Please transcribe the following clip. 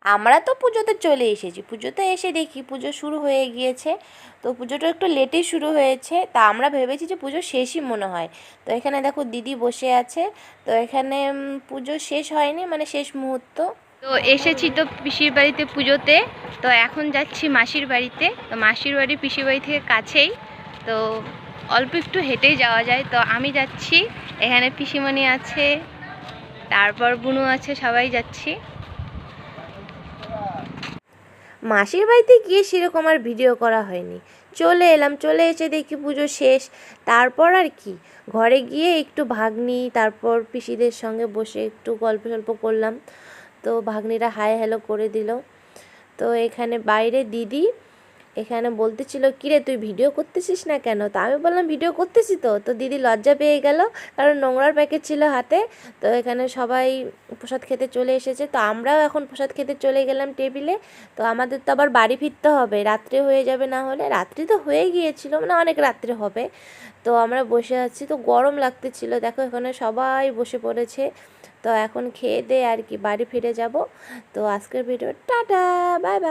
আমরা তো পুজোতে চলে এসেছি, পুজোতে এসে দেখি পুজো শুরু হয়ে গিয়েছে। তো পুজোটা একটু লেটেই শুরু হয়েছে, তা আমরা ভেবেছি যে পুজো শেষই মনে হয়। তো এখানে দেখো দিদি বসে আছে। তো এখানে পুজো শেষ হয়নি, মানে শেষ মুহূর্ত। তো এসেছি তো পিসির বাড়িতে পুজোতে। তো এখন যাচ্ছি মাসির বাড়িতে। তো মাসির বাড়ি পিসির বাড়ি থেকে কাছেই, তো অল্প একটু হেঁটেই যাওয়া যায়। তো আমি যাচ্ছি, এখানে পিসিমণি আছে, তারপর বুনু আছে, সবাই যাচ্ছি। মাসির বাড়িতে গিয়ে সেরকম আর ভিডিও করা হয়নি, চলে এলাম, চলে এসে দেখি পুজো শেষ। তারপর আর কি, ঘরে গিয়ে একটু ভাগ্নি তারপর পিসিদের সঙ্গে বসে একটু গল্প সল্প করলাম। তো ভাগ্নিরা হাই হ্যালো করে দিল। তো এখানে বাইরে দিদি এখানে বলতেছিল, কিরে তুই ভিডিও করতেছিস না কেন? তো আমি বললাম ভিডিও করতেছি তো। তো দিদি লজ্জা পেয়ে গেল, কারণ নোংরার প্যাকেট ছিল হাতে। তো এখানে সবাই প্রসাদ খেতে চলে এসেছে, তো আমরাও এখন প্রসাদ খেতে চলে গেলাম টেবিলে। তো আমাদের তো আবার বাড়ি ফিরতে হবে, রাত্রে হয়ে যাবে, না হলে রাত্রি তো হয়ে গিয়েছিল, মানে অনেক রাত্রে হবে। তো আমরা বসে আছি, তো গরম লাগতেছিল, দেখো এখানে সবাই বসে পড়েছে। তো এখন খেয়ে দিয়ে আর কি বাড়ি ফিরে যাব। তো আজকের ভিডিও টাটা, বাই বাই।